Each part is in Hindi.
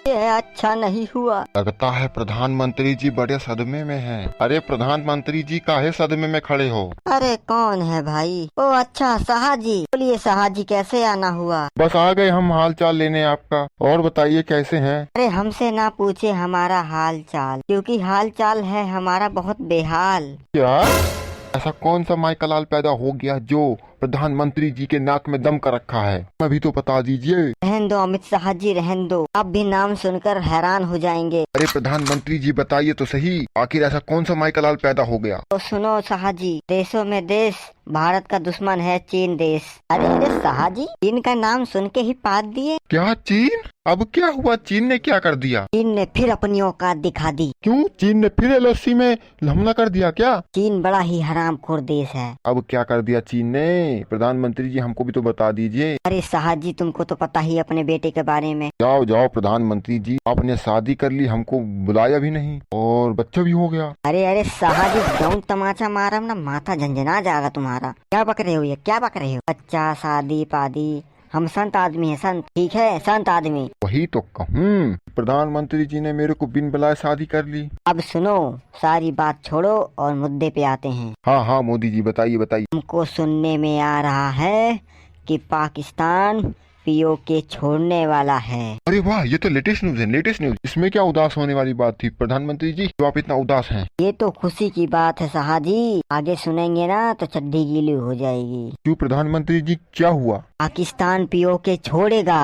ये अच्छा नहीं हुआ। लगता है प्रधानमंत्री जी बड़े सदमे में हैं। अरे प्रधानमंत्री जी काहे सदमे में खड़े हो? अरे कौन है भाई? ओ अच्छा साहा जी, बोलिए साहा जी, कैसे आना हुआ? बस आ गए हम हाल चाल लेने आपका। और बताइए कैसे हैं? अरे हमसे ना पूछे हमारा हाल चाल, क्योंकि हाल चाल है हमारा बहुत बेहाल। क्या? ऐसा कौन सा माइकलाल पैदा हो गया जो प्रधानमंत्री जी के नाक में दम कर रखा है? अभी तो बता दीजिए। रहन दो अमित शाह जी, रहन दो, आप भी नाम सुनकर हैरान हो जाएंगे। अरे प्रधानमंत्री जी बताइए तो सही, आखिर ऐसा कौन सा माइकलाल पैदा हो गया? तो सुनो शाह जी, देशों में देश, भारत का दुश्मन है चीन देश। अरे अरे शाह जी, चीन का नाम सुन के ही पाद दिए। क्या चीन? अब क्या हुआ? चीन ने क्या कर दिया? चीन ने फिर अपनी औकात दिखा दी। क्यों? चीन ने फिर एलओसी में हमला कर दिया क्या? चीन बड़ा ही हरामखोर देश है। अब क्या कर दिया चीन ने? प्रधानमंत्री जी हमको भी तो बता दीजिए। अरे शाह जी, तुमको तो पता ही अपने बेटे के बारे में। जाओ जाओ प्रधानमंत्री जी, आपने शादी कर ली, हमको बुलाया भी नहीं, और बच्चा भी हो गया। अरे अरे शाह जी, जौन तमाचा मारम ना, माथा झंझना जाएगा तुम्हारा। क्या बक रहे हो, ये क्या बक रहे हो? बच्चा शादी पादी, हम संत आदमी है, संत, ठीक है, संत आदमी। वही तो कहूँ, प्रधानमंत्री जी ने मेरे को बिन बुलाए शादी कर ली। अब सुनो, सारी बात छोड़ो और मुद्दे पे आते हैं। हाँ हाँ मोदी जी बताइए बताइए। हमको सुनने में आ रहा है कि पाकिस्तान पीओके छोड़ने वाला है। अरे वाह, ये तो लेटेस्ट न्यूज है, लेटेस्ट न्यूज। इसमें क्या उदास होने वाली बात थी प्रधानमंत्री जी, जो आप इतना उदास हैं? ये तो खुशी की बात है शाह जी, आगे सुनेंगे ना तो चड्डी गीली हो जाएगी। क्यों प्रधानमंत्री जी, क्या हुआ? पाकिस्तान पीओके छोड़ेगा,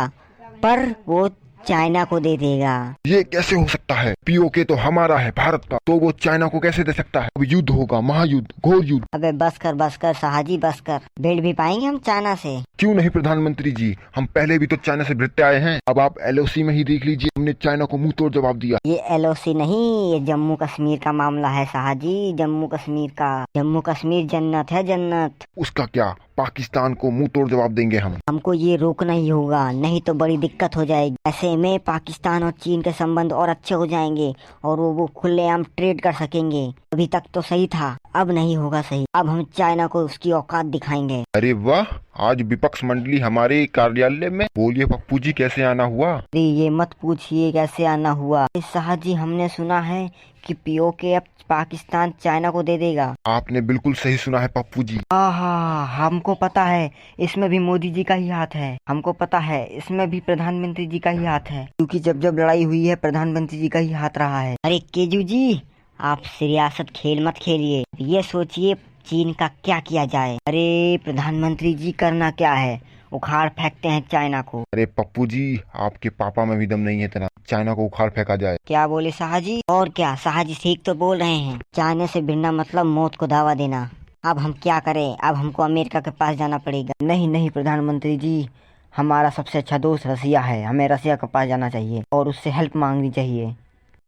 पर वो चाइना को दे देगा। ये कैसे हो सकता है? पीओके तो हमारा है, भारत का, तो वो चाइना को कैसे दे सकता है? अब युद्ध होगा, महायुद्ध, घोर युद्ध। अबे बस कर शाह जी, बस कर। भिड़ भी पाएंगे हम चाइना से? क्यों नहीं प्रधानमंत्री जी, हम पहले भी तो चाइना से भिड़ते आए हैं। अब आप एलओसी में ही देख लीजिए, हमने चाइना को मुंह तोड़ जवाब दिया। ये एलओसी नहीं, ये जम्मू कश्मीर का मामला है शाह जी, जम्मू कश्मीर का। जम्मू कश्मीर जन्नत है, जन्नत। उसका क्या, पाकिस्तान को मुंह तोड़ जवाब देंगे हम। हमको ये रोकना ही होगा, नहीं तो बड़ी दिक्कत हो जाएगी। ऐसे में पाकिस्तान और चीन के संबंध और अच्छे हो जाएंगे और वो खुलेआम ट्रेड कर सकेंगे। अभी तक तो सही था, अब नहीं होगा सही। अब हम चाइना को उसकी औकात दिखाएंगे। अरे वाह, आज विपक्ष मंडली हमारे कार्यालय में। बोलिए पप्पू जी, कैसे आना हुआ? अरे ये मत पूछिए कैसे आना हुआ। शाह जी, हमने सुना है कि पीओके अब पाकिस्तान चाइना को दे देगा। आपने बिल्कुल सही सुना है पप्पू जी। हाँ, हमको पता है, इसमें भी मोदी जी का ही हाथ है। हमको पता है, इसमें भी प्रधानमंत्री जी का ही हाथ है, क्योंकि जब जब लड़ाई हुई है प्रधानमंत्री जी का ही हाथ रहा है। अरे केजू जी, आप सियासत खेल मत खेलिए, ये सोचिए चीन का क्या किया जाए। अरे प्रधानमंत्री जी, करना क्या है, उखाड़ फेंकते हैं चाइना को। अरे पप्पू जी, आपके पापा में भी दम नहीं है इतना, चाइना को उखाड़ फेंका जाए। क्या बोले शाह जी? और क्या शाह जी, ठीक तो बोल रहे हैं। चाइना से भिड़ना मतलब मौत को दावा देना। अब हम क्या करें? अब हमको अमेरिका के पास जाना पड़ेगा। नहीं नहीं प्रधानमंत्री जी, हमारा सबसे अच्छा दोस्त रसिया है, हमें रसिया के पास जाना चाहिए और उससे हेल्प मांगनी चाहिए।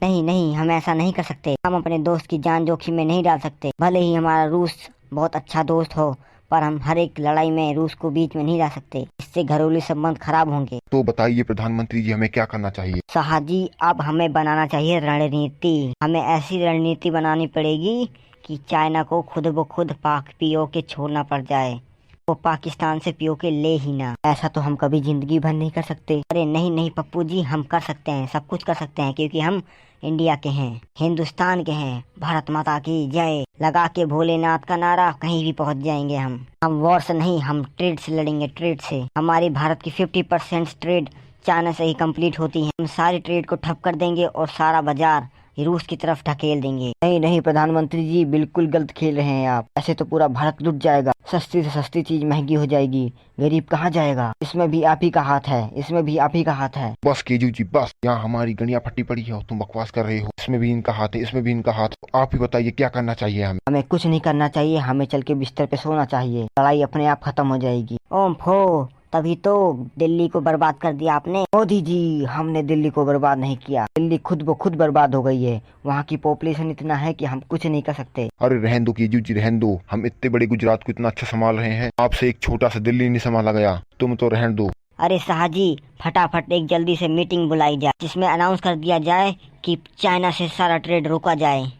नहीं नहीं, हम ऐसा नहीं कर सकते। हम अपने दोस्त की जान जोखिम में नहीं डाल सकते। भले ही हमारा रूस बहुत अच्छा दोस्त हो, पर हम हर एक लड़ाई में रूस को बीच में नहीं ला सकते, इससे घरेलू संबंध खराब होंगे। तो बताइए प्रधानमंत्री जी, हमें क्या करना चाहिए? शाह जी, अब हमें बनाना चाहिए रणनीति। हमें ऐसी रणनीति बनानी पड़ेगी कि चाइना को खुद ब खुद पाक पीओके छोड़ना पड़ जाए, वो पाकिस्तान से पीओके ले ही ना। ऐसा तो हम कभी जिंदगी भर नहीं कर सकते। अरे नहीं नहीं पप्पू जी, हम कर सकते हैं, सब कुछ कर सकते हैं, क्योंकि हम इंडिया के हैं, हिंदुस्तान के हैं। भारत माता की जय लगा के भोलेनाथ का नारा कहीं भी पहुंच जाएंगे हम वॉर से नहीं, हम ट्रेड से लड़ेंगे, ट्रेड से। हमारी भारत की 50% ट्रेड चाइना से ही कंप्लीट होती है। हम सारी ट्रेड को ठप कर देंगे और सारा बाजार रूस की तरफ ढकेल देंगे। नहीं नहीं प्रधानमंत्री जी, बिल्कुल गलत खेल रहे हैं आप। ऐसे तो पूरा भारत लुट जाएगा, सस्ती से सस्ती चीज महंगी हो जाएगी, गरीब कहाँ जाएगा? इसमें भी आप ही का हाथ है, इसमें भी आप ही का हाथ है। बस केजू जी बस, यहाँ हमारी गणिया फटी पड़ी है और तुम बकवास कर रहे हो। इसमें भी इनका हाथ है, इसमें भी इनका हाथ है। आप ही बताइए क्या करना चाहिए हमें? हमें कुछ नहीं करना चाहिए, हमें चल के बिस्तर पे सोना चाहिए, लड़ाई अपने आप खत्म हो जाएगी। ओम फो, तभी तो दिल्ली को बर्बाद कर दिया आपने। मोदी जी, हमने दिल्ली को बर्बाद नहीं किया, दिल्ली खुद ब खुद बर्बाद हो गई है। वहाँ की पॉपुलेशन इतना है कि हम कुछ नहीं कर सकते। अरे रहन दो केजू जी, रहन दो। हम इतने बड़े गुजरात को इतना अच्छा संभाल रहे हैं, आपसे एक छोटा सा दिल्ली नहीं संभाला गया, तुम तो रहन दो। अरे शाह जी, फटाफट एक जल्दी से मीटिंग बुलाई जाए, जिसमें अनाउंस कर दिया जाए कि चाइना से सारा ट्रेड रोका जाए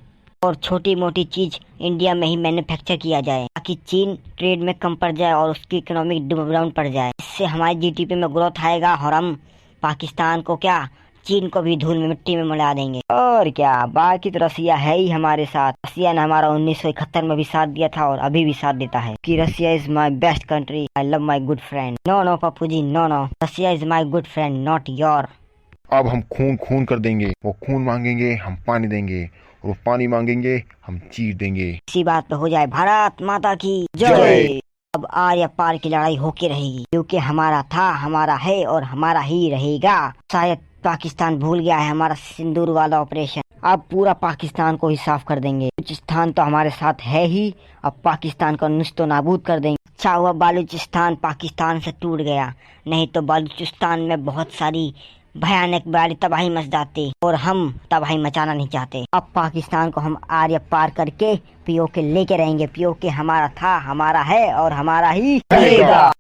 और छोटी मोटी चीज इंडिया में ही मैन्युफैक्चर किया जाए, ताकि चीन ट्रेड में कम पड़ जाए और उसकी इकोनॉमिक डाउन पड़ जाए। इससे हमारी जीडीपी में ग्रोथ आएगा और हम पाकिस्तान को क्या, चीन को भी धूल में मिट्टी में मिला देंगे। और क्या, बाकी तो रसिया है ही हमारे साथ। रसिया ने हमारा 1971 में भी साथ दिया था और अभी भी साथ देता है कि Russia is my best country, I love my good friend. No no Pappu ji, no no, Russia is my good friend, not your. अब हम खून खून कर देंगे। वो खून मांगेंगे, हम पानी देंगे, और वो पानी मांगेंगे, हम चीर देंगे। इसी बात पे हो जाए भारत माता की जय। अब आर्य पार की लड़ाई होके रहेगी, क्योंकि हमारा था, हमारा है और हमारा ही रहेगा। शायद पाकिस्तान भूल गया है हमारा सिंदूर वाला ऑपरेशन। अब पूरा पाकिस्तान को ही साफ कर देंगे। बलूचिस्तान तो हमारे साथ है ही, अब पाकिस्तान को नष्तो नाबूद कर देंगे। अच्छा हुआ बलूचिस्तान पाकिस्तान से टूट गया, नहीं तो बलूचिस्तान में बहुत सारी भयानक बड़ी तबाही मच जाती और हम तबाही मचाना नहीं चाहते। अब पाकिस्तान को हम आर्य पार करके पीओके लेके रहेंगे। पीओके हमारा था, हमारा है और हमारा ही रहेगा।